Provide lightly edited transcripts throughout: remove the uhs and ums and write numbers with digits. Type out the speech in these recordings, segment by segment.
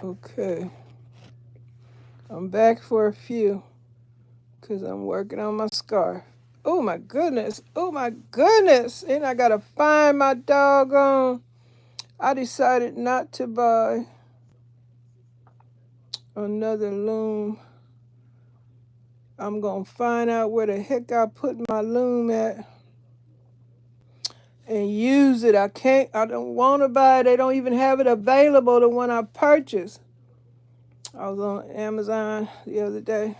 Okay, I'm back for a few because I'm working on my scarf. Oh my goodness. Oh my goodness. And I gotta find my doggone. I decided not to buy another loom. I'm gonna find out where the heck I put my loom at and use it. I don't want to buy it. They don't even have it available, the one I purchased. I was on Amazon the other day.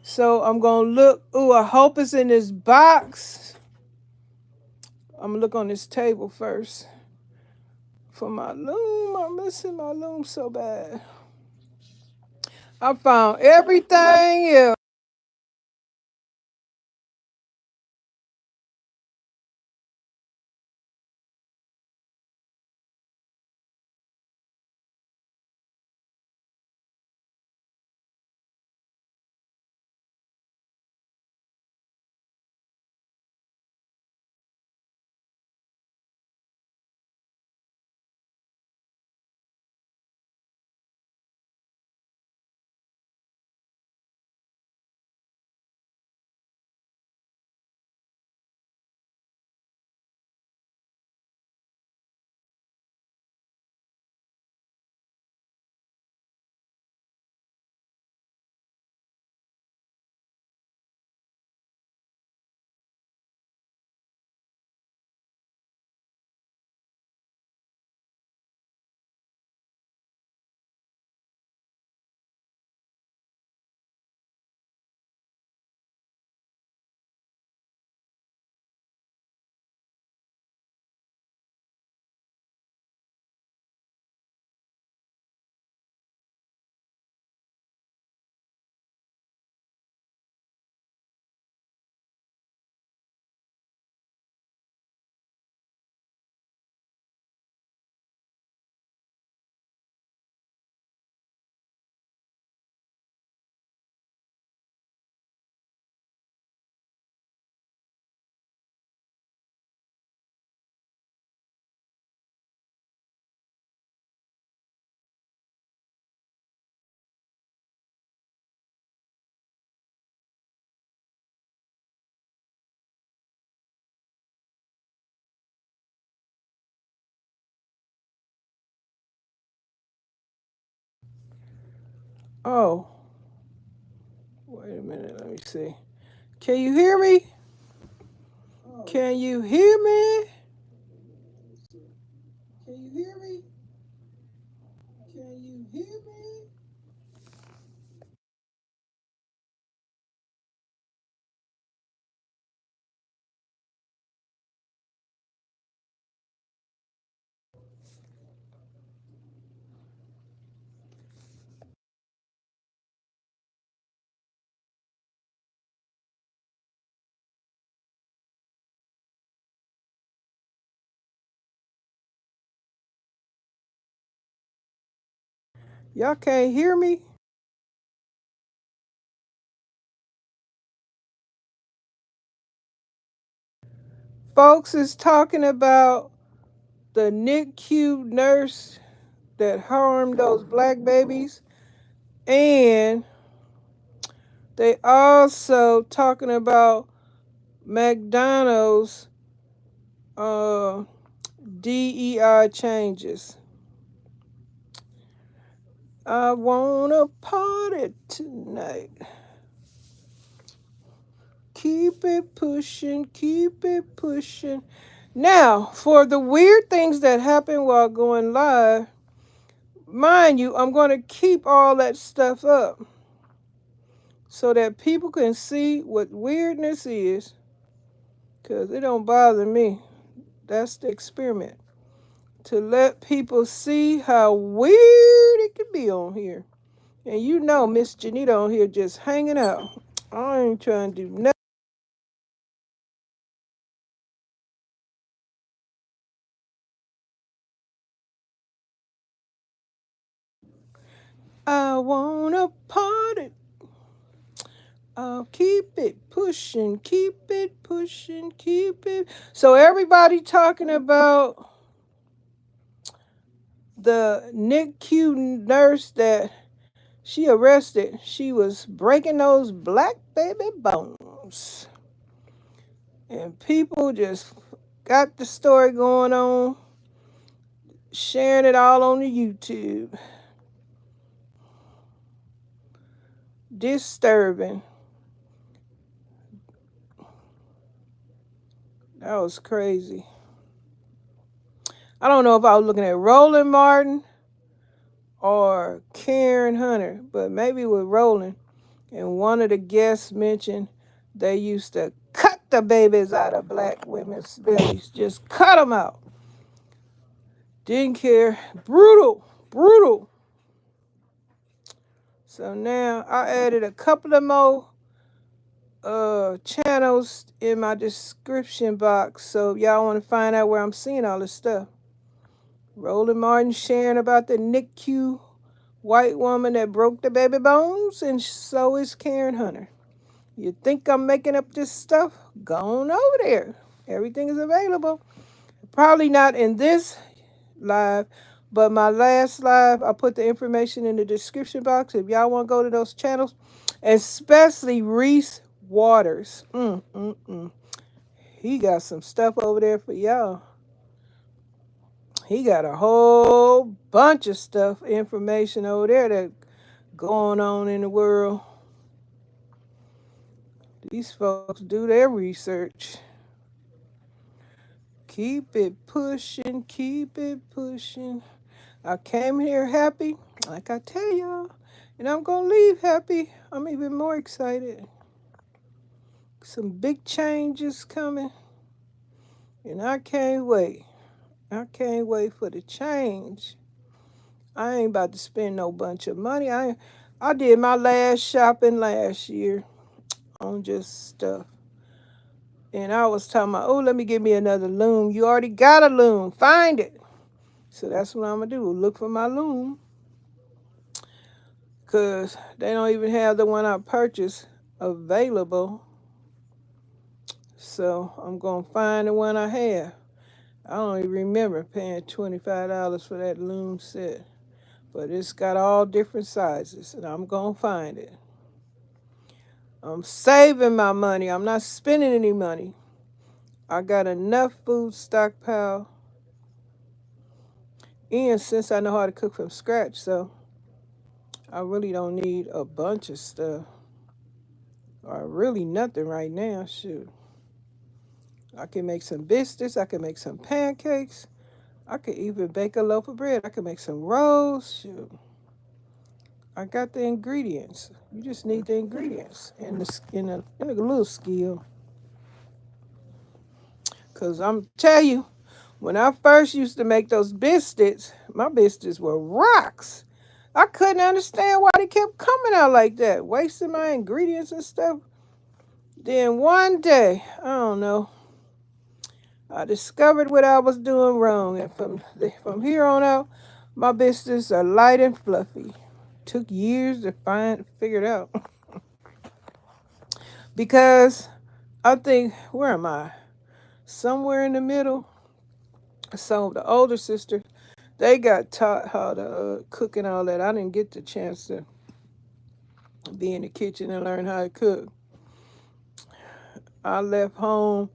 So I'm gonna look. Ooh, I hope it's in this box. I'm gonna look on this table first for my loom. I'm missing my loom so bad. I found everything else. Oh, wait a minute. Let me see. Can you hear me? Can you hear me? Can you hear me? Can you hear me? Y'all can't hear me? Folks is talking about the NICU nurse that harmed those black babies, and they also talking about McDonald's DEI changes. I want a party tonight. Keep it pushing, keep it pushing. Now, for the weird things that happen while going live, mind you, I'm going to keep all that stuff up so that people can see what weirdness is, because it don't bother me. That's the experiment, to let people see how weird it can be on here. And you know Miss Janita on here just hanging out. I ain't trying to do nothing. I want a party. I'll keep it pushing, keep it pushing, keep it. So everybody talking about the NICU nurse that she arrested, she was breaking those black baby bones. And people just got the story going on, sharing it all on the YouTube. Disturbing. That was crazy. I don't know if I was looking at Roland Martin or Karen Hunter, but maybe with Roland. And one of the guests mentioned they used to cut the babies out of black women's bellies, just cut them out. Didn't care. Brutal, brutal. So now I added a couple of more channels in my description box. So if y'all want to find out where I'm seeing all this stuff. Roland Martin sharing about the NICU white woman that broke the baby bones, and so is Karen Hunter. You think I'm making up this stuff? Go on over there. Everything is available. Probably not in this live, but my last live, I put the information in the description box if y'all want to go to those channels, especially Reese Waters. He got some stuff over there for y'all. He got a whole bunch of stuff, information over there that going on in the world. These folks do their research. Keep it pushing, keep it pushing. I came here happy, like I tell y'all, and I'm going to leave happy. I'm even more excited. Some big changes coming, and I can't wait. I can't wait for the change. I ain't about to spend no bunch of money. I did my last shopping last year on just stuff. And I was talking about, oh, let me get me another loom. You already got a loom. Find it. So that's what I'm going to do. Look for my loom. Because they don't even have the one I purchased available. So I'm going to find the one I have. I don't even remember paying $25 for that loom set. But it's got all different sizes, and I'm going to find it. I'm saving my money. I'm not spending any money. I got enough food stockpile. And since I know how to cook from scratch, so I really don't need a bunch of stuff. Or really nothing right now, shoot. I can make some biscuits. I can make some pancakes. I could even bake a loaf of bread. I could make some rolls. Shoot. I got the ingredients. You just need the ingredients and a little skill. Because I'm tell you, when I first used to make those biscuits, my biscuits were rocks. I couldn't understand why they kept coming out like that, wasting my ingredients and stuff. Then one day, I don't know, I discovered what I was doing wrong, and from here on out, my biscuits are light and fluffy. Took years to figure it out. Because I think, where am I? Somewhere in the middle. So the older sister, they got taught how to cook and all that. I didn't get the chance to be in the kitchen and learn how to cook. I left home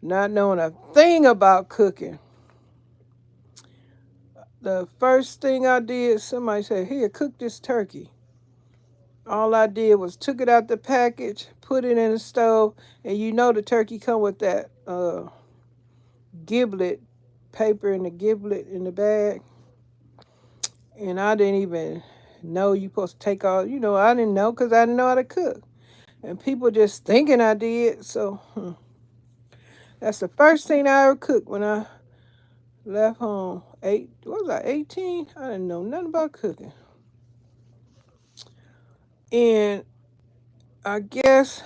not knowing a thing about cooking. The first thing I did, somebody said, here, cook this turkey. All I did was took it out the package, put it in the stove, and you know the turkey come with that giblet, paper in the giblet in the bag. And I didn't even know you supposed to take all, I didn't know because I didn't know how to cook. And people just thinking I did, so that's the first thing I ever cooked when I left home. What was I, 18? I didn't know nothing about cooking. And I guess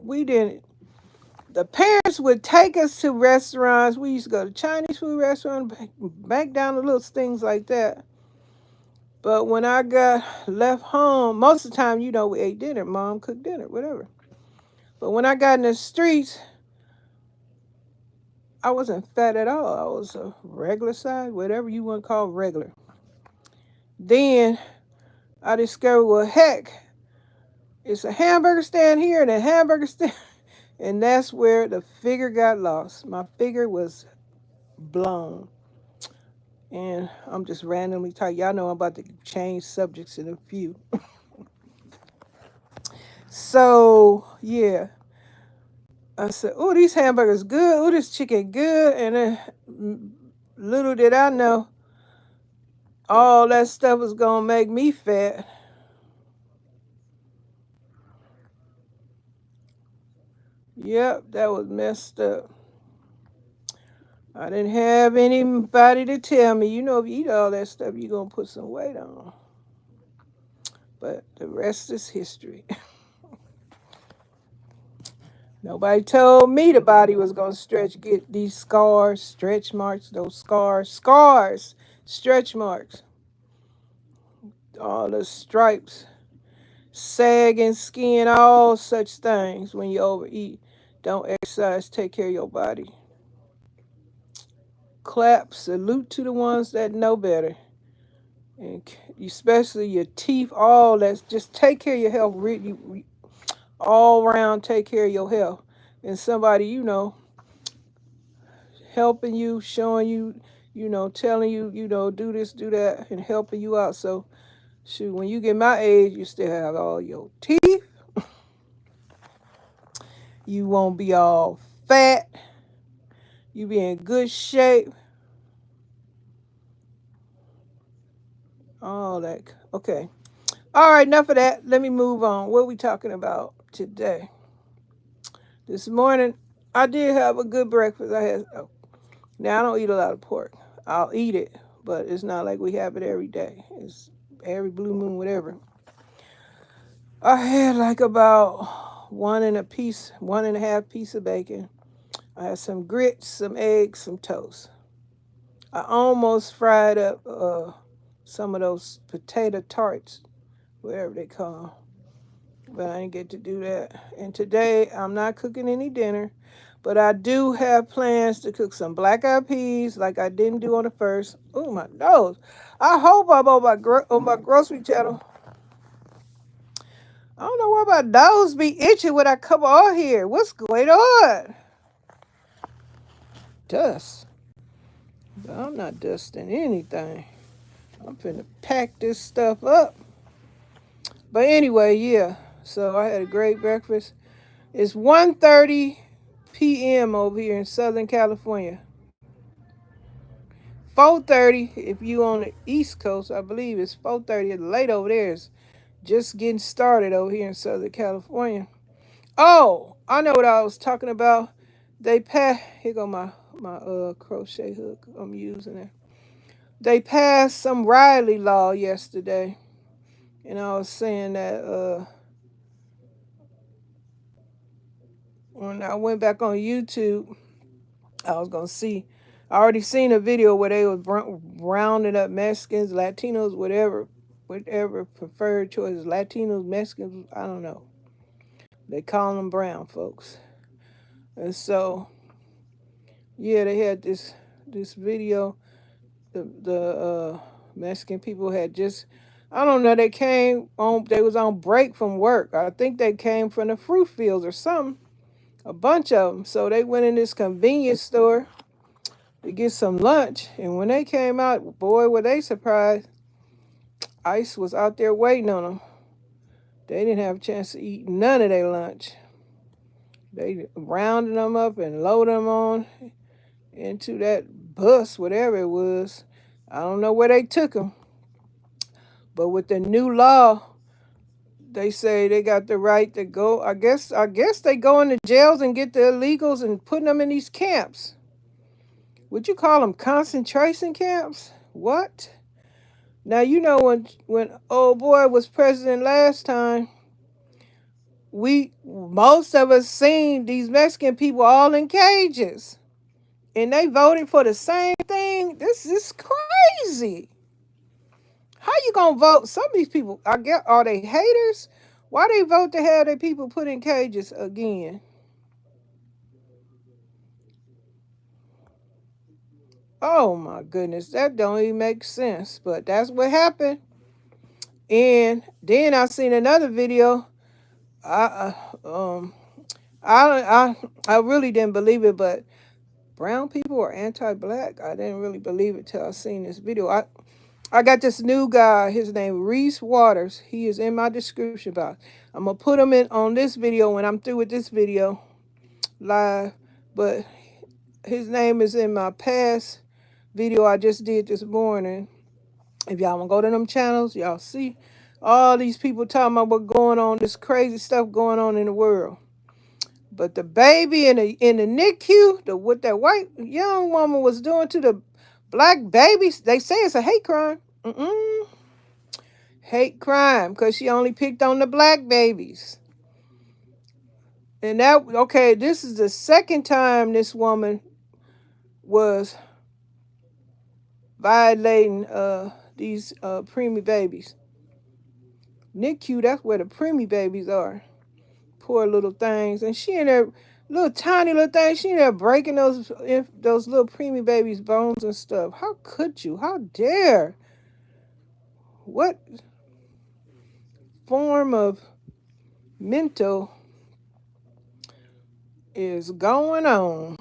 the parents would take us to restaurants. We used to go to Chinese food restaurants, McDonald's, little things like that. But when I got left home, most of the time, we ate dinner. Mom cooked dinner, whatever. But when I got in the streets, I wasn't fat at all. I was a regular size, whatever you want to call regular. Then I discovered, well, heck, it's a hamburger stand here and a hamburger stand. And that's where the figure got lost. My figure was blown. And I'm just randomly talking. Y'all know I'm about to change subjects in a few. So, yeah. I said, oh, these hamburgers good. Oh, this chicken good. And then little did I know, all that stuff was going to make me fat. Yep, that was messed up. I didn't have anybody to tell me, you know, if you eat all that stuff, you're going to put some weight on. But the rest is history. Nobody told me the body was going to stretch, get these scars, stretch marks, those scars, stretch marks, all the stripes, sagging skin, all such things when you overeat. Don't exercise, take care of your body. Clap, salute to the ones that know better. And especially your teeth, all that. Just take care of your health. All around, take care of your health. And somebody, you know, helping you, showing you, you know, telling you, you know, do this, do that, and helping you out. So, shoot, when you get my age, you still have all your teeth. You won't be all fat. You be in good shape. All that. Okay. All right, enough of that. Let me move on. What are we talking about today? This morning, I did have a good breakfast. Now I don't eat a lot of pork. I'll eat it, but it's not like we have it every day. It's every blue moon, whatever. I had like about one and a half piece of bacon. I had some grits, some eggs, some toast. I almost fried up some of those potato tarts, whatever they call them, but I didn't get to do that. And today I'm not cooking any dinner, but I do have plans to cook some black-eyed peas like I didn't do on the first. Oh, my nose. I hope I'm on my grocery channel. I don't know why my nose be itching when I come on here. What's going on? Dust. But I'm not dusting anything. I'm finna pack this stuff up. But anyway, yeah. So I had a great breakfast. It's 1:30 p.m. over here in Southern California. 4:30 if you on the East Coast. I believe it's 4:30. It's late over there. It's just getting started over here in Southern California. Oh, I know what I was talking about. Here go my crochet hook I'm using it. They passed some Riley law yesterday. And I was saying that when I went back on YouTube, I was gonna see. I already seen a video where they was rounding up Mexicans, Latinos, whatever preferred choices. Latinos, Mexicans, I don't know. They call them brown folks. And so, yeah, they had this video. The Mexican people had just, I don't know. They was on break from work. I think they came from the fruit fields or something. A bunch of them. So they went in this convenience store to get some lunch. And when they came out, boy, were they surprised. ICE was out there waiting on them. They didn't have a chance to eat none of their lunch. They rounded them up and loaded them on into that bus, whatever it was. I don't know where they took them. But with the new law, they say they got the right to go. I guess they go into jails and get the illegals and putting them in these camps. Would you call them concentration camps? What? Now you know when old boy was president last time, most of us seen these Mexican people all in cages. And they voted for the same thing. This is crazy. How you gonna vote? Some of these people, I guess, are they haters? Why they vote to have their people put in cages again? Oh my goodness, that don't even make sense. But that's what happened. And then I seen another video. I um I really didn't believe it, but brown people are anti-black. I didn't really believe it till I seen this video. I got this new guy. His name Reese Waters. He is in my description box. I'm gonna put him in on this video when I'm through with this video live. But his name is in my past video I just did this morning. If y'all wanna go to them channels, y'all see all these people talking about what going on, this crazy stuff going on in the world. But the baby in the NICU, what that white young woman was doing to the black babies, they say it's a hate crime. Hate crime, because she only picked on the black babies. And that, okay, this is the second time this woman was violating these preemie babies. NICU, that's where the preemie babies are. Poor little things. And she in there, little tiny little things, she in there breaking those little preemie babies' bones and stuff. How could you? How dare? What form of mental is going on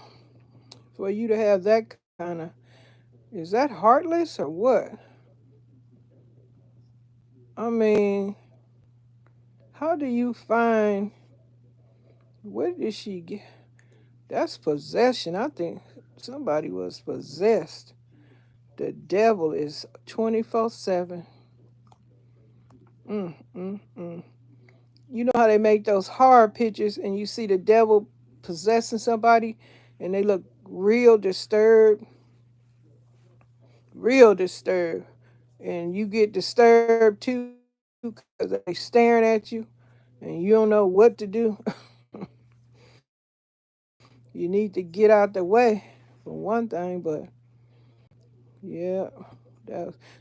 for you to have that kind of, is that heartless or what? I mean, how do you find, what did she get? That's possession. I think somebody was possessed. The devil is 24/7. Mm, mm, mm. You know how they make those horror pictures and you see the devil possessing somebody and they look real disturbed? Real disturbed. And you get disturbed too because they staring at you and you don't know what to do. You need to get out the way for one thing, but yeah.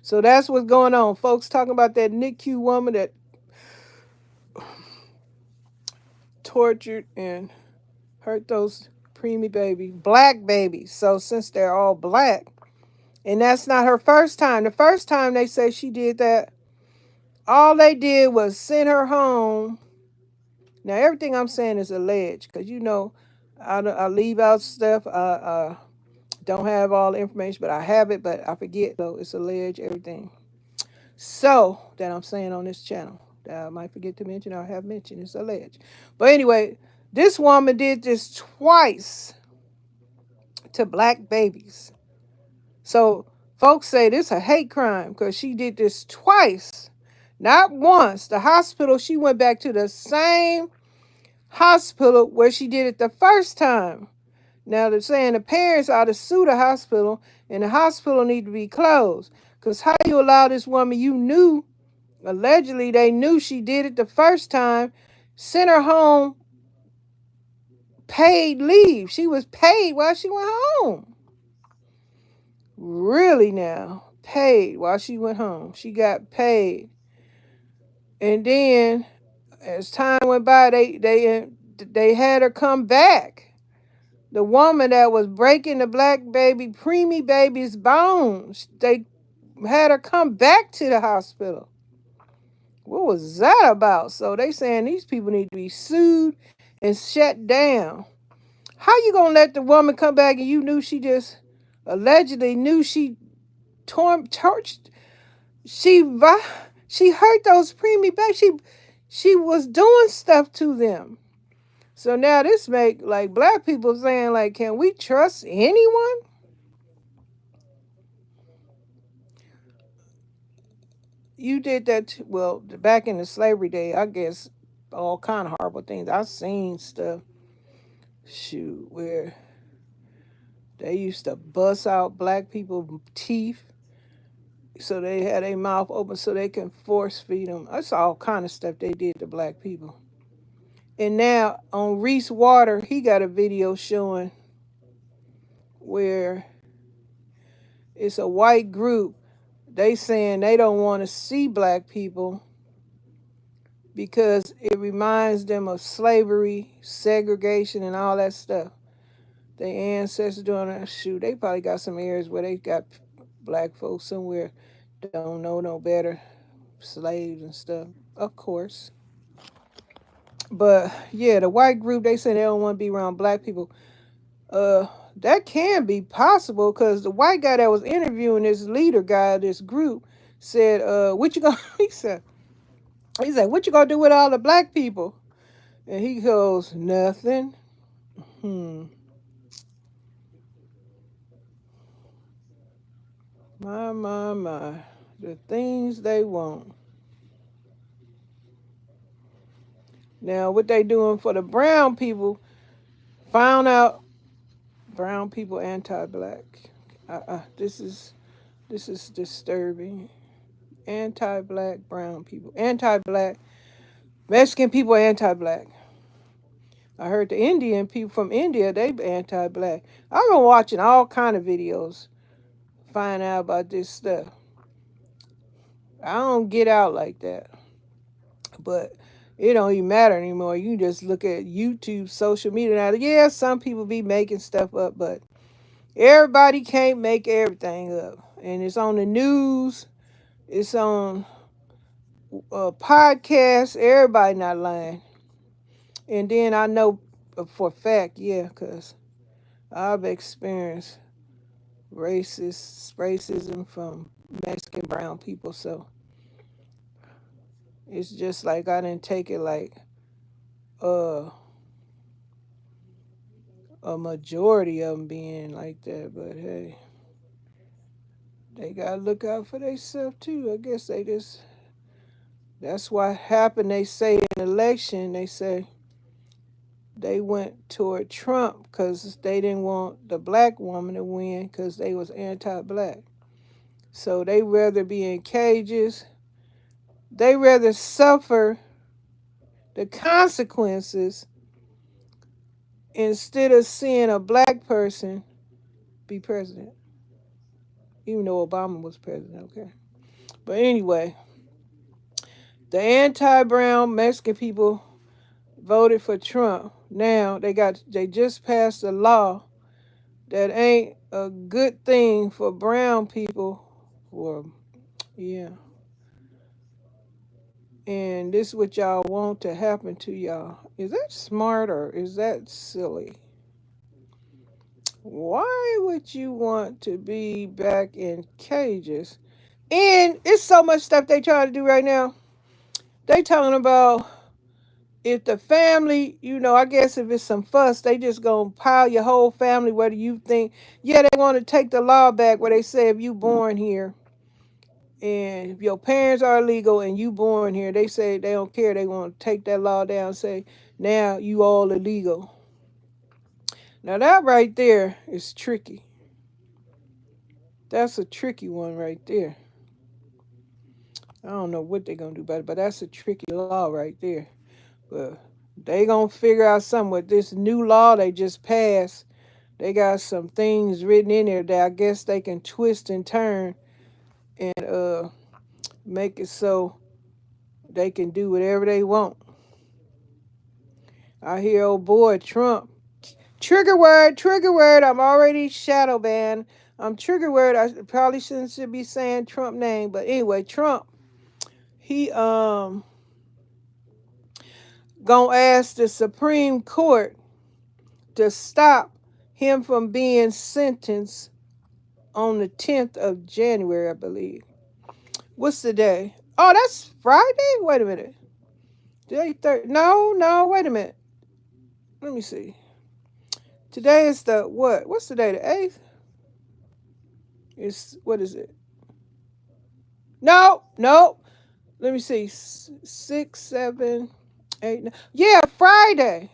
So that's what's going on. Folks talking about that NICU woman that tortured and hurt those preemie babies, black babies. So since they're all black, and that's not her first time. The first time they say she did that, all they did was send her home. Now everything I'm saying is alleged, because you know I leave out stuff. I don't have all the information, but I have it, but I forget. So it's alleged everything. So that I'm saying on this channel that I might forget to mention or have mentioned, it's alleged. But anyway, this woman did this twice to black babies. So folks say this a hate crime because she did this twice, not once. The hospital, she went back to the same hospital where she did it the first time. Now they're saying the parents ought to sue the hospital and the hospital need to be closed. Because how you allow this woman, you knew, allegedly they knew she did it the first time, sent her home, paid leave. She was paid while she went home. Really now, paid while she went home. She got paid. And then as time went by, they had her come back. The woman that was breaking the black baby, preemie baby's bones, they had her come back to the hospital. What was that about? So they saying these people need to be sued and shut down. How you gonna let the woman come back and you knew she just allegedly knew she torched, she hurt those preemie babies. She was doing stuff to them. So now this make like black people saying like, can we trust anyone? You did that well back in the slavery day. I guess all kind of horrible things. I've seen stuff. Shoot, where they used to bust out black people's teeth so they had their mouth open so they can force feed them. That's all kind of stuff they did to black people. And now on Reese Water, he got a video showing where it's a white group. They saying they don't want to see black people because it reminds them of slavery, segregation, and all that stuff. Their ancestors doing that. Shoot, they probably got some areas where they got black folks somewhere don't know no better, slaves and stuff. Of course. But yeah, the white group, they say they don't want to be around black people. Uh, that can be possible because the white guy that was interviewing this leader guy, of this group, said, what you gonna he said, what you gonna do with all the black people? And he goes, nothing. Hmm. My. The things they want. Now, what they doing for the brown people, found out brown people anti-black. This is disturbing. Anti-black brown people. Anti-black. Mexican people anti-black. I heard the Indian people from India, they anti-black. I've been watching all kind of videos, find out about this stuff. I don't get out like that. But it don't even matter anymore. You just look at YouTube, social media. Now, yeah, some people be making stuff up, but everybody can't make everything up. And it's on the news. It's on podcasts. Everybody not lying. And then I know for a fact, yeah, because I've experienced racism from Mexican brown people. So it's just like I didn't take it like uh a majority of them being like that, but hey, they gotta look out for themselves too. I guess that's what happened. They say in election, they say they went toward Trump because they didn't want the black woman to win because they was anti-black. So they rather be in cages. They rather suffer the consequences instead of seeing a black person be president. Even though Obama was president, okay. But anyway, the anti-brown Mexican people voted for Trump. Now they just passed a law that ain't a good thing for brown people. Or yeah. And this is what y'all want to happen to y'all. Is that smart or is that silly? Why would you want to be back in cages? And it's so much stuff they trying to do right now. They talking about if the family, I guess if it's some fuss, they just gonna pile your whole family, whether you think, yeah, they want to take the law back where they say if you born here and if your parents are illegal and you born here, they say they don't care. They want to take that law down and say, now you all illegal. Now that right there is tricky. That's a tricky one right there. I don't know what they're gonna do about it, but that's a tricky law right there. But they gonna figure out something with this new law they just passed. They got some things written in there that I guess they can twist and turn and make it so they can do whatever they want. I hear old boy Trump. Trigger word. I'm already shadow banned. I'm trigger word. I probably should be saying Trump name, but anyway, Trump. He gonna ask the Supreme Court to stop him from being sentenced on the 10th of January, I believe. What's the day? Oh, that's Friday? Wait a minute. No, wait a minute. Let me see. Today is the what? What's the day? The 8th? What is it? No. Let me see. 6, 7, 8, 9. Yeah, Friday.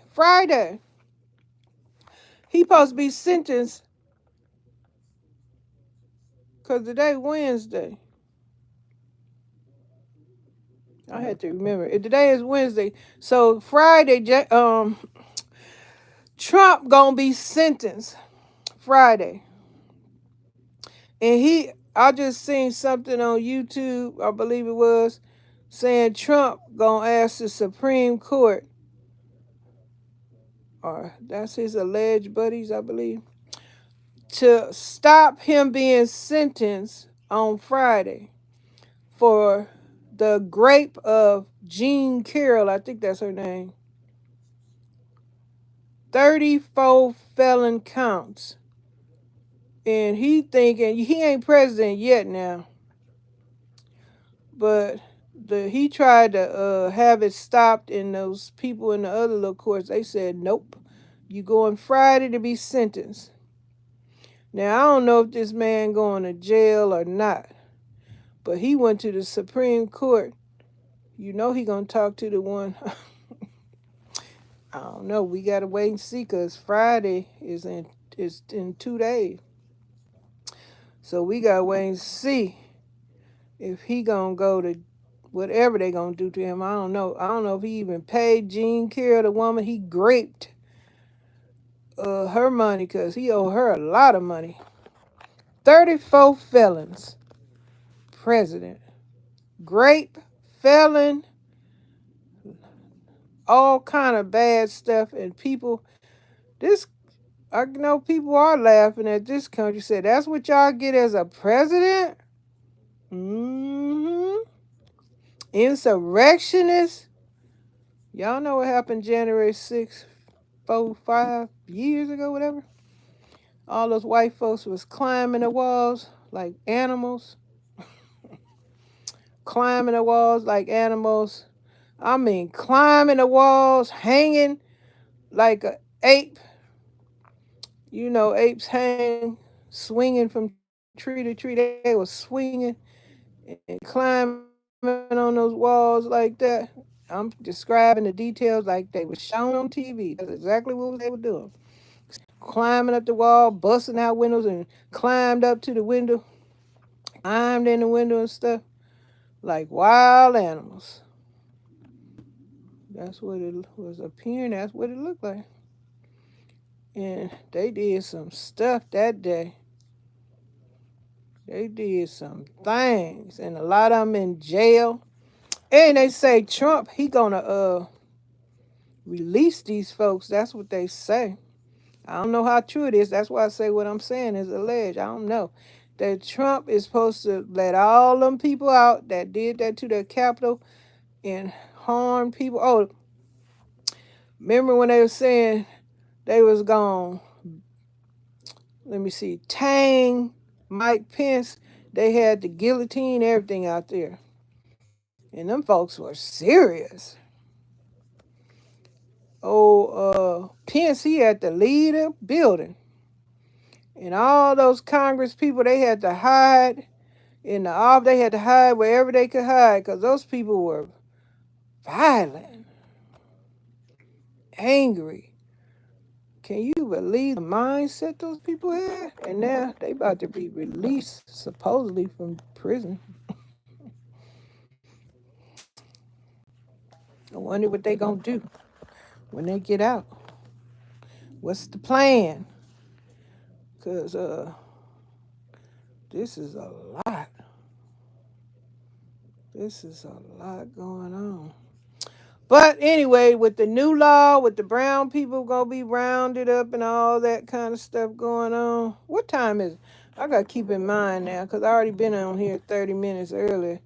He supposed to be sentenced because today Wednesday. I had to remember. Today is Wednesday. So Friday, Trump gonna be sentenced Friday. And I just seen something on YouTube, I believe it was, saying Trump gonna ask the Supreme Court. or that's his alleged buddies, I believe, to stop him being sentenced on Friday for the grape of Jean Carroll, I think that's her name. 34 felon counts. And he thinking he ain't president yet now. But he tried to have it stopped, and those people in the other little courts, they said, nope, you going Friday to be sentenced. Now, I don't know if this man going to jail or not, but he went to the Supreme Court. You know he going to talk to the one. I don't know. We got to wait and see, because Friday is in 2 days. So we got to wait and see if he going to go to whatever they going to do to him. I don't know. I don't know if he even paid Jean Carroll, the woman he graped her money, because he owed her a lot of money. 34 felons. President. Grape, felon, all kind of bad stuff. And people, I know people are laughing at this country. Said, that's what y'all get as a president? Mm-hmm. Insurrectionists. Y'all know what happened January 6th, 5 years ago, whatever? All those white folks was climbing the walls like animals. Climbing the walls like animals. I mean, climbing the walls, hanging like an ape. You know, apes hang, swinging from tree to tree. They were swinging and climbing on those walls like that. I'm describing the details like they were shown on TV. That's exactly what they were doing. Climbing up the wall, busting out windows, and climbed up to the window, climbed in the window and stuff like wild animals. That's what it was appearing. That's what it looked like. And they did some stuff that day. They did some things, and a lot of them in jail. And they say Trump, he gonna release these folks. That's what they say. I don't know how true it is. That's why I say what I'm saying is alleged. I don't know. That Trump is supposed to let all them people out that did that to their Capitol and harmed people. Oh, remember when they were saying they was gone? Let me see. Tang, Mike Pence, they had the guillotine, everything out there. And them folks were serious. Pence, he had to lead a building. And all those Congress people, they had to hide in the office. They had to hide wherever they could hide, because those people were violent, angry. Can you believe the mindset those people had? And now they about to be released, supposedly, from prison. I wonder what they gonna do when they get out. What's the plan? Because this is a lot. This is a lot going on. But anyway, with the new law, with the brown people gonna be rounded up and all that kind of stuff going on. What time is it? I gotta keep in mind now, because I already been on here 30 minutes earlier.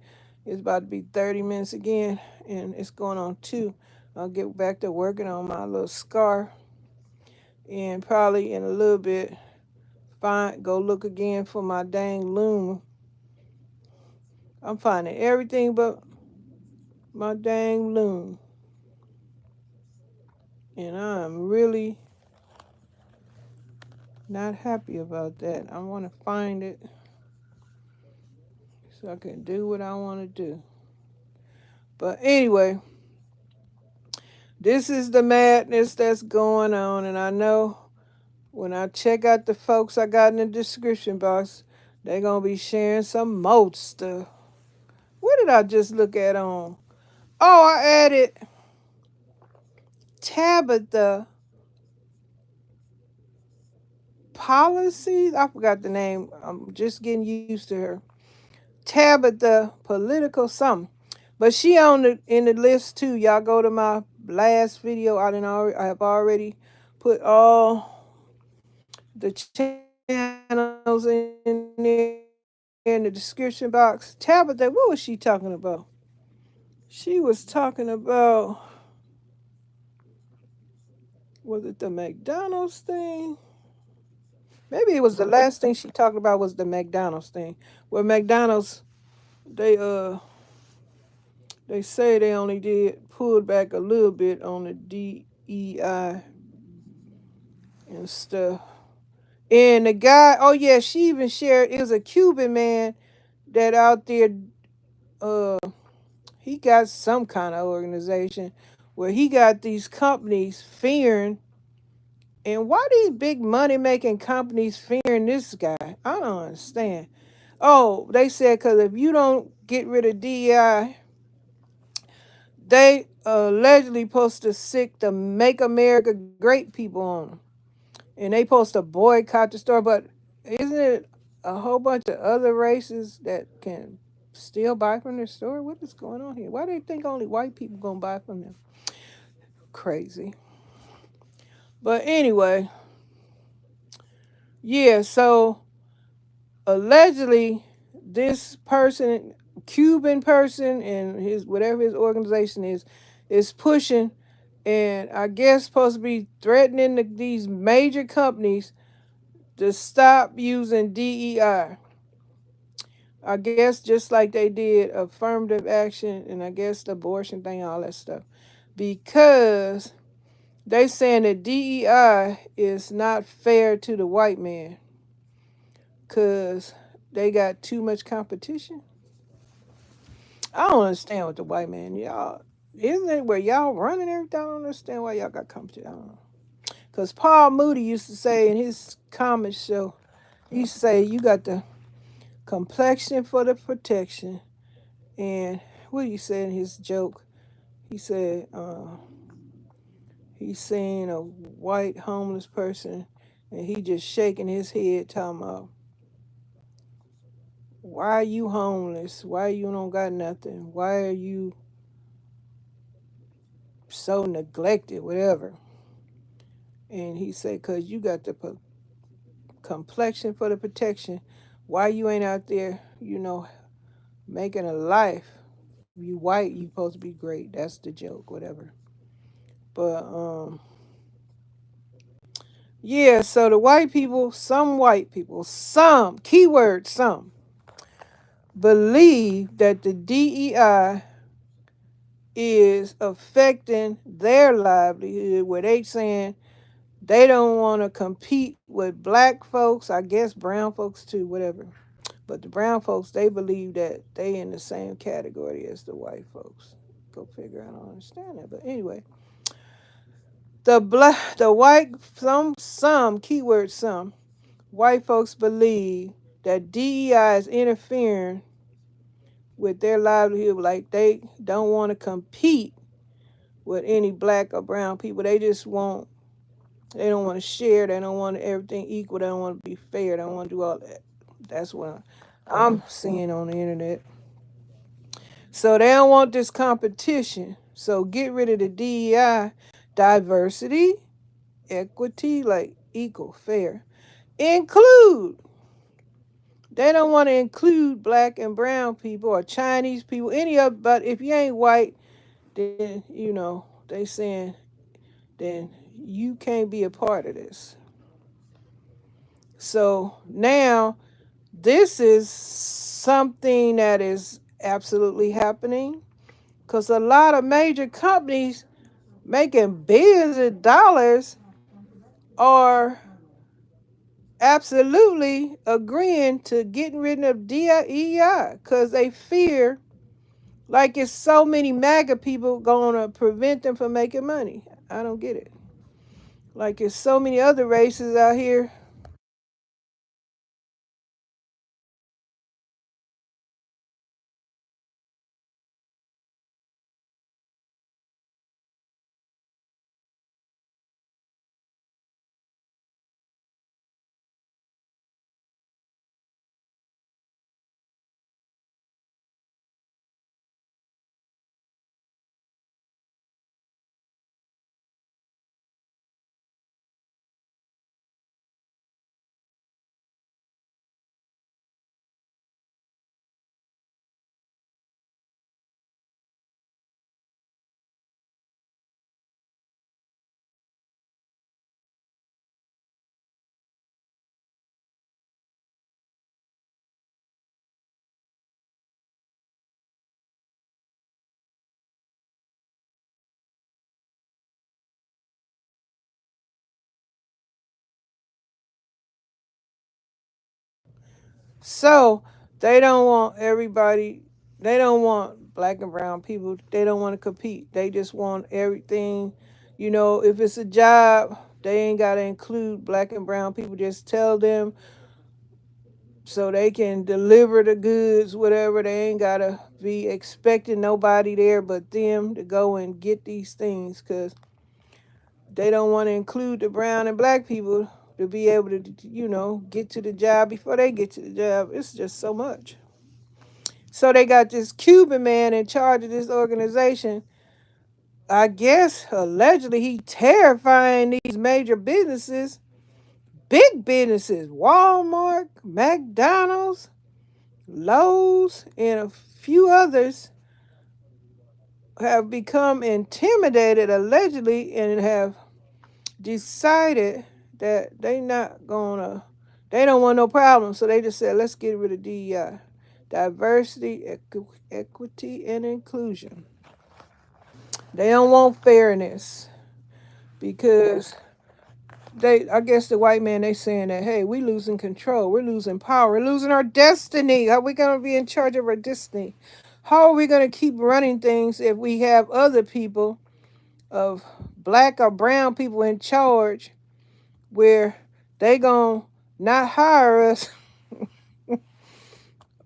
It's about to be 30 minutes again, and it's going on 2. I'll get back to working on my little scar, and probably in a little bit go look again for my dang loom. I'm finding everything but my dang loom. And I'm really not happy about that. I want to find it so I can do what I want to do. But anyway, this is the madness that's going on. And I know when I check out the folks I got in the description box, they're going to be sharing some more stuff. What did I just look at on? Oh, I added Tabitha Policies. I forgot the name. I'm just getting used to her. Tabitha Political something. But she in the list too. Y'all go to my last video. I have already put all the channels in there in the description box. Tabitha, what was she talking about? She was talking about, was it the McDonald's thing? Maybe it was the last thing she talked about was the McDonald's thing. Where McDonald's they they say they only did pulled back a little bit on the DEI and stuff. And the guy, oh yeah, she even shared it was a Cuban man that out there uh he got some kind of organization where he got these companies fearing. And why these big money making companies fearing this guy? I don't understand. Oh, they said because if you don't get rid of DEI, they allegedly supposed to sick the Make America Great people on them. And they supposed to boycott the store. But isn't it a whole bunch of other races that can still buy from their store? What is going on here? Why do they think only white people going to buy from them? Crazy. But anyway, yeah, so allegedly this person, Cuban person, and his whatever his organization is pushing, and I guess supposed to be threatening these major companies to stop using DEI. I guess just like they did affirmative action and I guess the abortion thing, all that stuff, because they saying that DEI is not fair to the white man because they got too much competition. I don't understand what the white man, y'all, isn't it where y'all running everything? I don't understand why y'all got competition. I don't know. Because Paul Moody used to say in his comedy show, he used to say, you got the complexion for the protection. And what he said in his joke, he said, he's seeing a white homeless person and he just shaking his head talking about, why are you homeless? Why you don't got nothing? Why are you so neglected? Whatever. And he said, cause you got the complexion for the protection. Why you ain't out there, making a life? You white, you supposed to be great. That's the joke, whatever. But yeah, so the white people, some, keyword some, believe that the DEI is affecting their livelihood, where they saying they don't want to compete with black folks, I guess brown folks too, whatever. But the brown folks, they believe that they in the same category as the white folks. Go figure. I don't understand that. But anyway, the white, some keyword some white folks believe that DEI is interfering with their livelihood. Like they don't want to compete with any black or brown people. They just want. They don't want to share. They don't want everything equal. They don't want to be fair. They don't want to do all that. That's what I'm seeing on the internet. So they don't want this competition. So get rid of the DEI, diversity, equity, like equal, fair. Include. They don't want to include black and brown people or Chinese people, any of. But if you ain't white, then they saying then you can't be a part of this. So now this is something that is absolutely happening because a lot of major companies making billions of dollars are absolutely agreeing to getting rid of DEI because they fear like it's so many MAGA people going to prevent them from making money. I don't get it. Like it's so many other races out here. So they don't want everybody, they don't want black and brown people, they don't want to compete. They just want everything, if it's a job, they ain't got to include black and brown people. Just tell them so they can deliver the goods, whatever. They ain't got to be expecting nobody there but them to go and get these things because they don't want to include the brown and black people to be able to, get to the job before they get to the job. It's just so much. So they got this Cuban man in charge of this organization. I guess allegedly he terrifying these major businesses, big businesses, Walmart, McDonald's, Lowe's, and a few others have become intimidated allegedly and have decided that they don't want no problem. So they just said, let's get rid of DEI, diversity, equity, and inclusion. They don't want fairness because I guess the white man, they saying that, hey, we losing control, we're losing power, we're losing our destiny. How are we going to be in charge of our destiny? How are we going to keep running things if we have other people of black or brown people in charge where they going to not hire us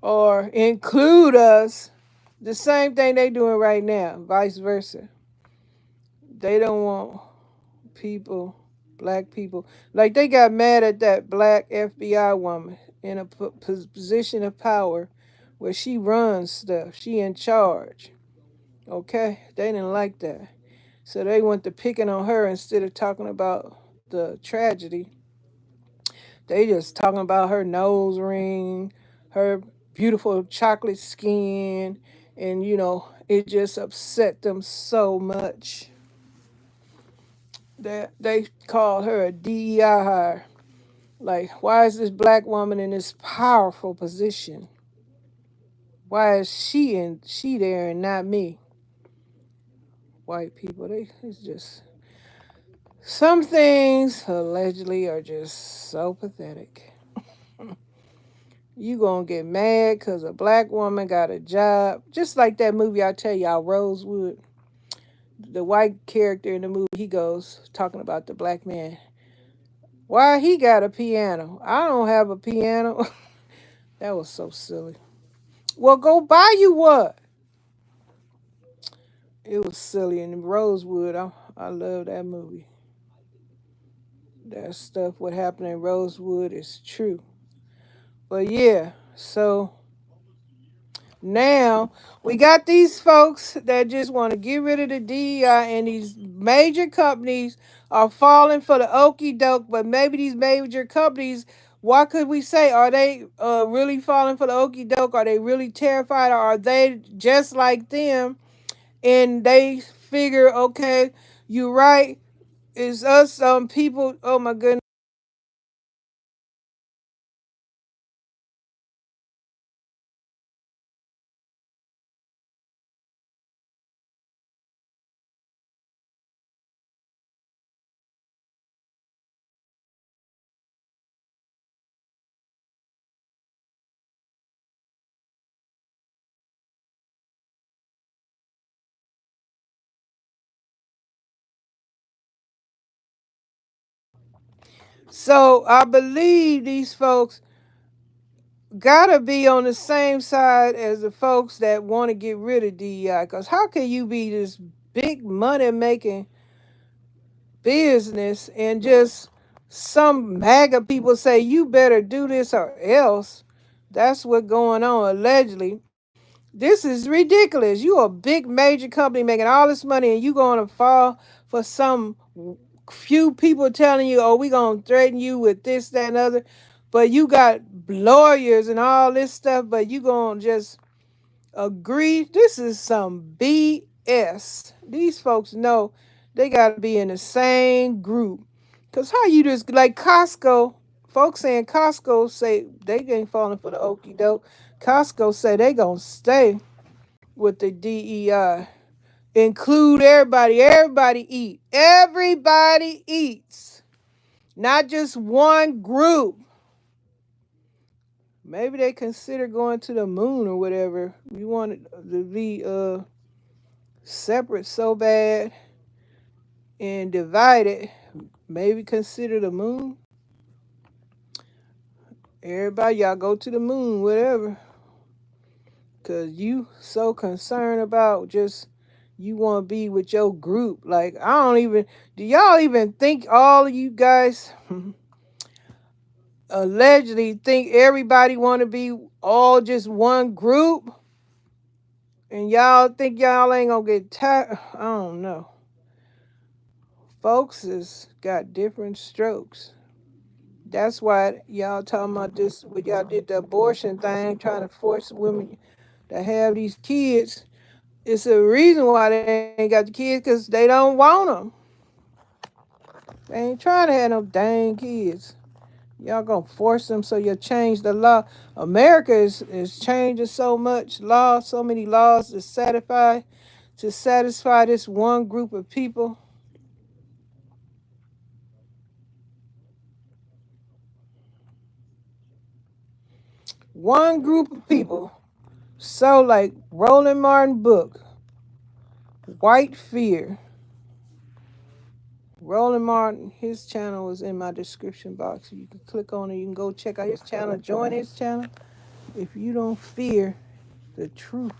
or include us? The same thing they doing right now, vice versa. They don't want people, black people. Like they got mad at that black FBI woman in a position of power where she runs stuff. She in charge. Okay? They didn't like that. So they went to picking on her instead of talking about the tragedy. They just talking about her nose ring, her beautiful chocolate skin, and it just upset them so much that they called her a DEI hire. Like, why is this black woman in this powerful position? Why is she there and not me? White people, it's just some things allegedly are just so pathetic. You gonna get mad because a black woman got a job, just like that movie I tell y'all, Rosewood. The white character in the movie, he goes talking about the black man. Why he got a piano? I don't have a piano. That was so silly. Well, go buy you what? It was silly. And Rosewood, I love that movie. That stuff, what happened in Rosewood is true. But yeah, so now we got these folks that just want to get rid of the DEI, and these major companies are falling for the okey doke. But maybe these major companies, what could we say? Are they really falling for the okey doke? Are they really terrified? Or are they just like them and they figure, okay, you're right, it's us people, oh my goodness. So I believe these folks gotta be on the same side as the folks that want to get rid of DEI. Because how can you be this big money making business and just some MAGA people say you better do this or else? That's what's going on allegedly. This is ridiculous. You a big major company making all this money and you going to fall for some few people telling you, oh, we going to threaten you with this, that, and other. But you got lawyers and all this stuff, but you going to just agree. This is some BS. These folks know they got to be in the same group. Because how you just, like Costco, folks saying Costco say they ain't falling for the okey doke. Costco say they going to stay with the DEI. Include everybody. Everybody eat. Everybody eats. Not just one group. Maybe they consider going to the moon or whatever. You want it to be separate so bad and divided. Maybe consider the moon. Everybody, y'all go to the moon, whatever. Cause you so concerned about just you want to be with your group. Like I don't even. Do y'all even think all of you guys allegedly think everybody want to be all just one group? And y'all think y'all ain't gonna get tired? I don't know. Folks has got different strokes. That's why y'all talking about this. When y'all did the abortion thing, trying to force women to have these kids. It's a reason why they ain't got the kids, because they don't want them. They ain't trying to have no dang kids. Y'all gonna force them so you change the law. America is changing so much law, so many laws to satisfy this one group of people. One group of people. So like Roland Martin book, White Fear. Roland Martin, his channel is in my description box. You can click on it. You can go check out his channel, join his channel. If you don't fear the truth.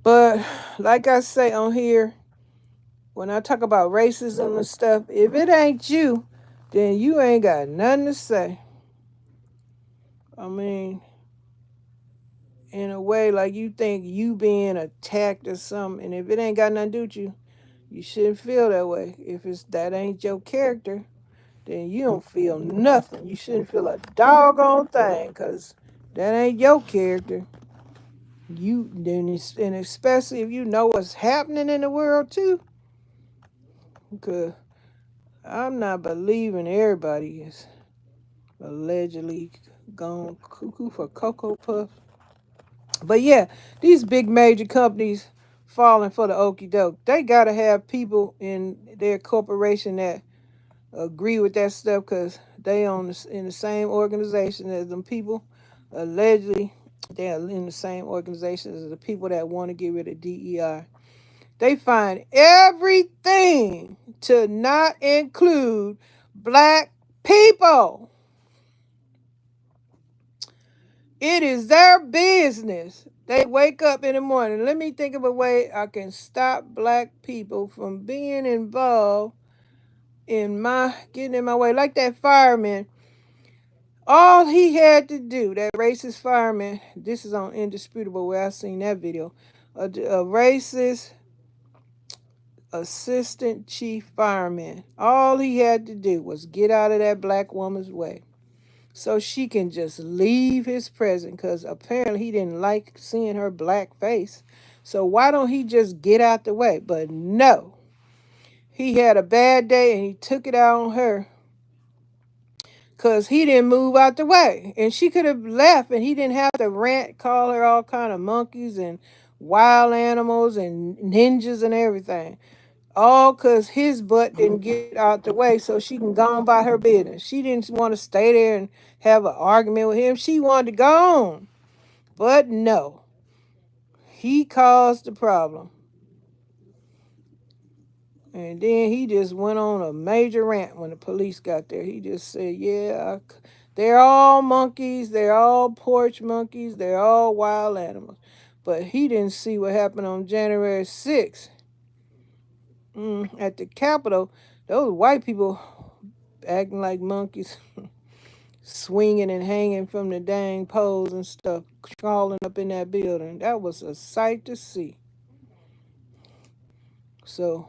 But like I say on here, when I talk about racism and stuff, if it ain't you, then you ain't got nothing to say. I mean, in a way, like you think you being attacked or something, and if it ain't got nothing to do with you, you shouldn't feel that way. If it's that ain't your character, then you don't feel nothing. You shouldn't feel a doggone thing, cause that ain't your character. You then, and especially if you know what's happening in the world too. Cause I'm not believing everybody is allegedly gone cuckoo for Cocoa Puff. But yeah, these big major companies falling for the okie doke. They gotta have people in their corporation that agree with that stuff, because they in the same organization as them people. Allegedly, they're in the same organization as the people that want to get rid of DEI. They find everything to not include black people. It is their business. They wake up in the morning. Let me think of a way I can stop black people from being involved in my getting in my way. Like that fireman. All he had to do, that racist fireman, this is on Indisputable where I seen that video. A racist assistant chief fireman. All he had to do was get out of that black woman's way so she can just leave his presence, because apparently he didn't like seeing her black face. So why don't he just get out the way? But no, he had a bad day and he took it out on her because he didn't move out the way. And she could have left and he didn't have to rant, call her all kind of monkeys and wild animals and ninjas and everything. All because his butt didn't get out the way so she can go on by her business. She didn't want to stay there and have an argument with him. She wanted to go on. But no, he caused the problem. And then he just went on a major rant when the police got there. He just said, yeah, they're all monkeys. They're all porch monkeys. They're all wild animals. But he didn't see what happened on January 6th. At the Capitol, those white people acting like monkeys, swinging and hanging from the dang poles and stuff, crawling up in that building. That was a sight to see. So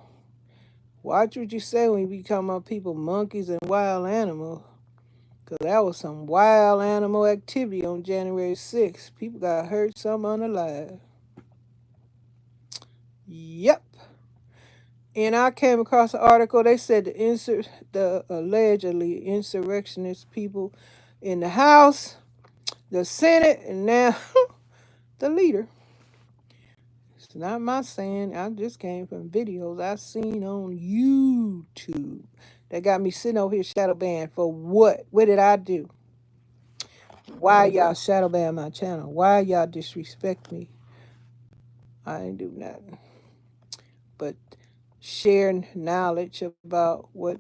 watch what you say when you be talking about people monkeys and wild animals, because that was some wild animal activity on January 6th. People got hurt, some unalive. Yep. And I came across an article. They said the allegedly insurrectionist people in the House, the Senate, and now the leader. It's not my saying. I just came from videos I seen on YouTube. That got me sitting over here shadow banned for what? What did I do? Why y'all shadow ban my channel? Why y'all disrespect me? I ain't do nothing but sharing knowledge about what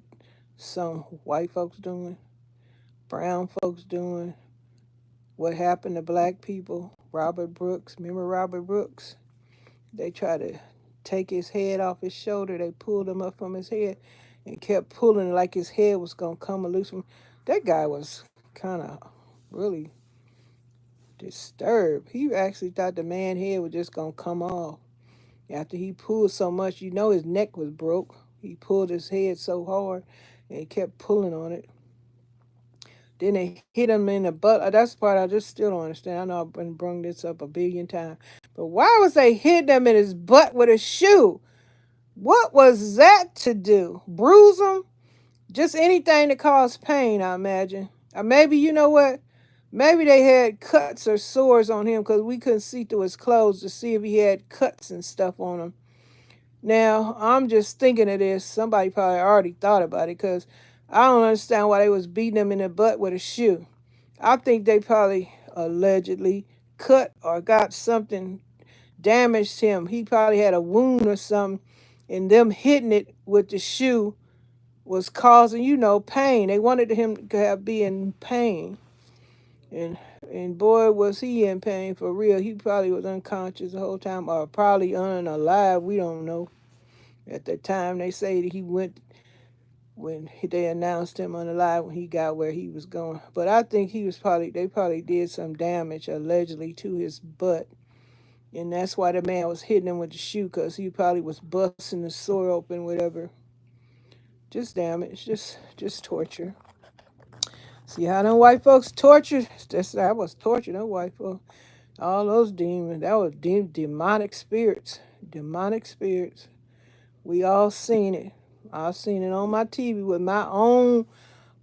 some white folks doing, brown folks doing, what happened to black people. Robert Brooks, remember Robert Brooks? They tried to take his head off his shoulder. They pulled him up from his head and kept pulling like his head was gonna come loose from. That guy was kind of really disturbed. He actually thought the man head was just gonna come off. After he pulled so much, you know his neck was broke. He pulled his head so hard and he kept pulling on it. Then they hit him in the butt. That's the part I just still don't understand. I know I've been brung this up a billion times. But why was they hitting him in his butt with a shoe? What was that to do? Bruise him? Just anything to cause pain, I imagine. Or maybe, you know what? Maybe they had cuts or sores on him because we couldn't see through his clothes to see if he had cuts and stuff on him. Now, I'm just thinking of this. Somebody probably already thought about it because I don't understand why they was beating him in the butt with a shoe. I think they probably allegedly cut or got something damaged him. He probably had a wound or something, and them hitting it with the shoe was causing, pain. They wanted him to be in pain. And and boy, was he in pain for real. He probably was unconscious the whole time, or probably unalive. We don't know. At the time, they say that he went when they announced him unalive when he got where he was going. But I think they probably did some damage allegedly to his butt. And that's why the man was hitting him with the shoe, because he probably was busting the sore open, whatever. Just damage, just torture. See how them white folks torture? That was torture, them white folks. All those demons, that was demonic spirits. Demonic spirits. We all seen it. I've seen it on my TV with my own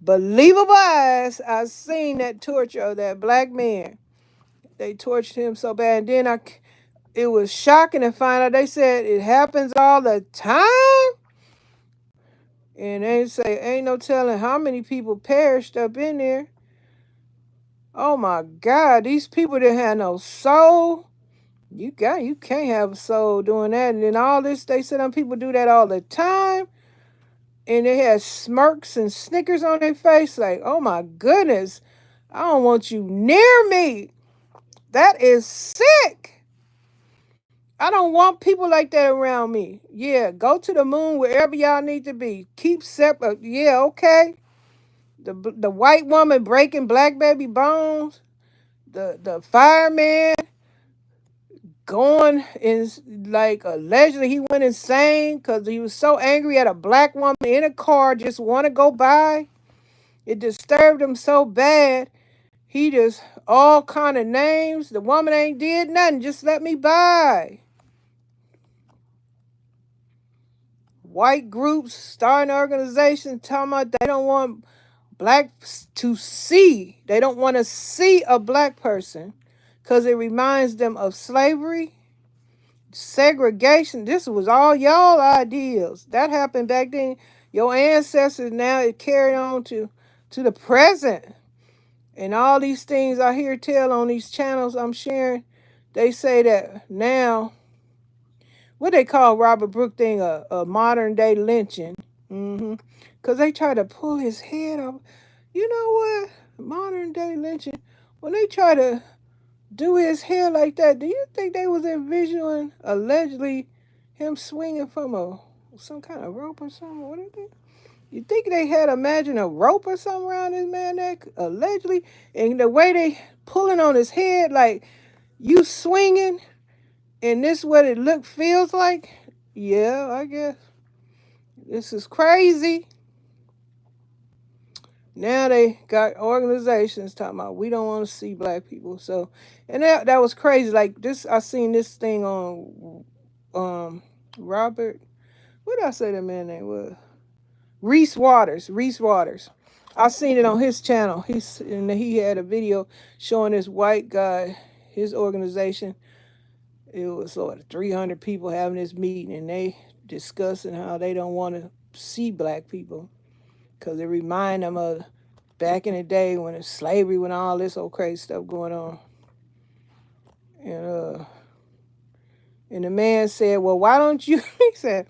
believable eyes. I seen that torture of that black man. They tortured him so bad. And then it was shocking to find out they said it happens all the time. And they say ain't no telling how many people perished up in there. Oh my God, these people didn't have no soul. You can't have a soul doing that. And then all this, they said them people do that all the time. And they had smirks and snickers on their face, like, oh my goodness, I don't want you near me. That is sick. I don't want people like that around me. Yeah, go to the moon wherever y'all need to be. Keep separate. Yeah, okay. The white woman breaking black baby bones. The fireman going in, like, allegedly he went insane because he was so angry at a black woman in a car just want to go by. It disturbed him so bad. He just all kind of names. The woman ain't did nothing. Just let me by. White groups starting organizations talking about they don't want blacks to see. They don't want to see a black person because it reminds them of slavery, segregation. This was all y'all ideals. That happened back then. Your ancestors, now it carried on to the present. And all these things I hear tell on these channels I'm sharing, they say that now, what they call Robert Brooks thing, a modern day lynching. Because they try to pull his head off. You know what? Modern day lynching. When they try to do his hair like that, do you think they was envisioning allegedly him swinging from some kind of rope or something? What is it? You think they had imagined a rope or something around this man's neck, allegedly? And the way they pulling on his head, like you swinging, and this what it feels like? Yeah, I guess. This is crazy. Now they got organizations talking about we don't want to see black people. So, and that was crazy. Like this, I seen this thing on Robert. What did I say that man name was? Reese Waters. Reese Waters. I seen it on his channel. He had a video showing this white guy, his organization. It was sort of 300 people having this meeting, and they discussing how they don't want to see black people because it remind them of back in the day when it's slavery, when all this old crazy stuff going on. And and the man said, "Well, why don't you?" He said,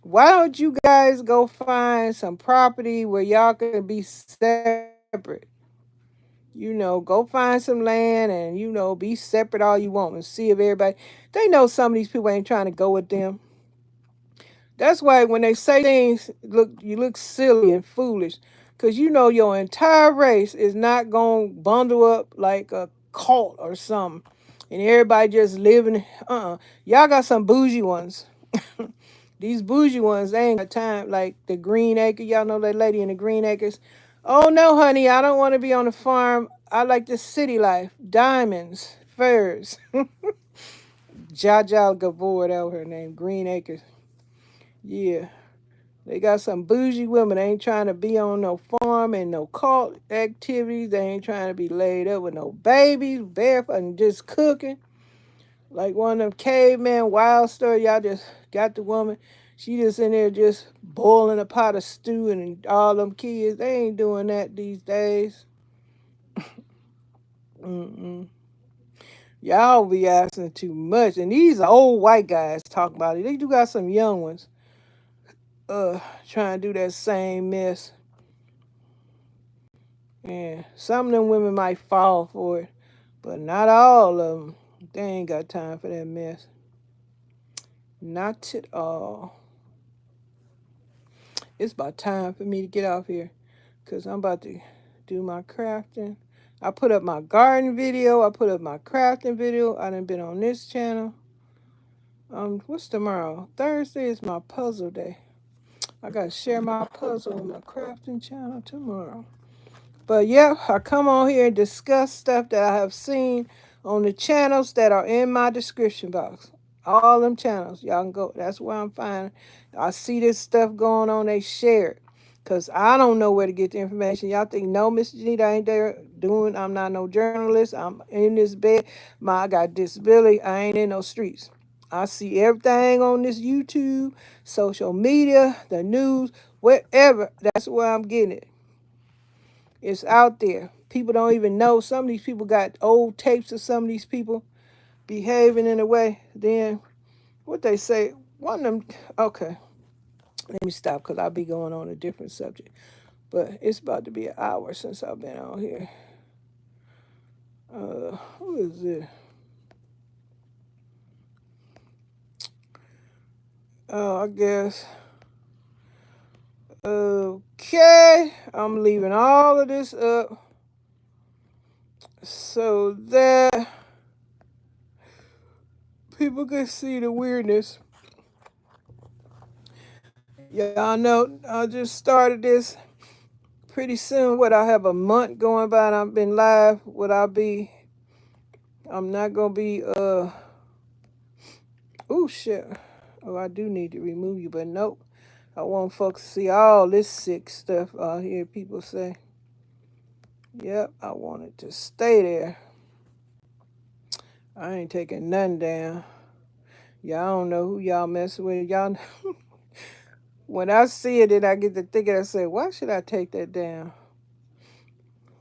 "Why don't you guys go find some property where y'all can be separate? Go find some land and be separate all you want and see if everybody." They know some of these people ain't trying to go with them. That's why when they say things, you look silly and foolish, because your entire race is not gonna bundle up like a cult or something, and everybody just living. Y'all got some bougie ones. These bougie ones, they ain't got time. Like the Green Acre, y'all know that lady in the Green Acres. Oh no, honey, I don't want to be on the farm. I like the city life, diamonds, furs. Jaja Gabor, that was her name. Green Acres. Yeah. They got some bougie women. They ain't trying to be on no farm and no cult activities. They ain't trying to be laid up with no babies, barefoot, and just cooking. Like one of them caveman wild stories. Y'all just got the woman. She just in there just boiling a pot of stew and all them kids. They ain't doing that these days. Mm-mm. Y'all be asking too much. And these are old white guys talking about it. They do got some young ones trying to do that same mess. Yeah, some of them women might fall for it, but not all of them. They ain't got time for that mess. Not at all. It's about time for me to get off here because I'm about to do my crafting. I put up my garden video. I put up my crafting video. I done been on this channel. What's tomorrow? Thursday is my puzzle day. I gotta share my puzzle on my crafting channel tomorrow. But yeah, I come on here and discuss stuff that I have seen on the channels that are in my description box. All them channels, y'all can go. That's where I'm finding. I see this stuff going on, they share it. Because I don't know where to get the information. Y'all think, no, Miss Janita, I ain't there doing, I'm not no journalist. I'm in this bed. I got disability. I ain't in no streets. I see everything on this YouTube, social media, the news, wherever. That's where I'm getting it. It's out there. People don't even know. Some of these people got old tapes of some of these people behaving in a way. Then what they say, one of them, okay, let me stop because I'll be going on a different subject. But it's about to be an hour since I've been on here. Who is it? Oh, I guess. Okay, I'm leaving all of this up so that people can see the weirdness. Y'all know I just started this. Pretty soon, I have a month going by and I've been live. I'm not gonna be, oh shit. Oh, I do need to remove you, but nope. I want folks to see all this sick stuff I hear people say. Yep, I want it to stay there. I ain't taking nothing down. Y'all don't know who y'all messing with. Y'all, when I see it, then I get to thinking, I say, why should I take that down?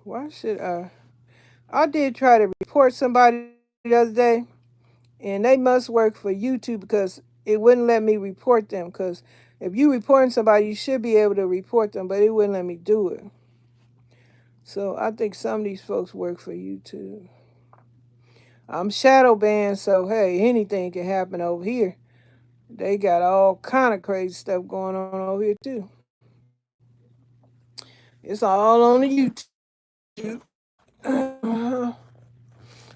Why should I? I did try to report somebody the other day, and they must work for YouTube because it wouldn't let me report them. Because if you reporting somebody, you should be able to report them, but it wouldn't let me do it. So I think some of these folks work for YouTube. I'm shadow banned, so hey, anything can happen over here. They got all kind of crazy stuff going on over here too. It's all on the YouTube.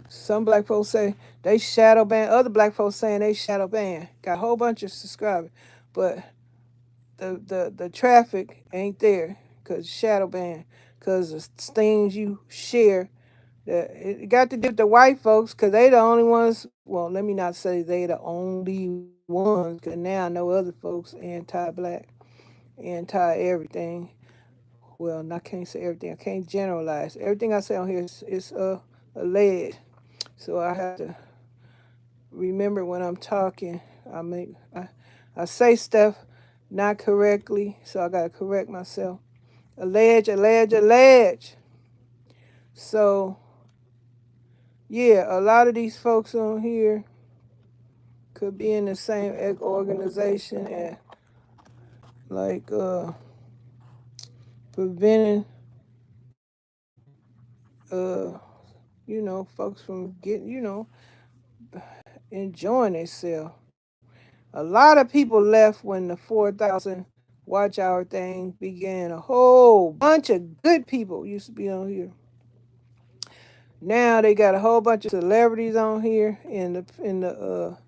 Some black folks say they shadow ban. Other black folks saying they shadow ban. Got a whole bunch of subscribers, but the traffic ain't there because shadow ban. Because the things you share, it got to do with the white folks because they the only ones. Well, let me not say they the only ones, because now I know other folks anti-black, anti-everything. Well, I can't say everything. I can't generalize. Everything I say on here is alleged. So I have to remember when I'm talking. I say stuff not correctly, so I gotta correct myself. Allege. So yeah, a lot of these folks on here could be in the same organization and like preventing folks from getting, enjoying themselves. A lot of people left when the 4,000 watch hour thing began. A whole bunch of good people used to be on here. Now they got a whole bunch of celebrities on here in the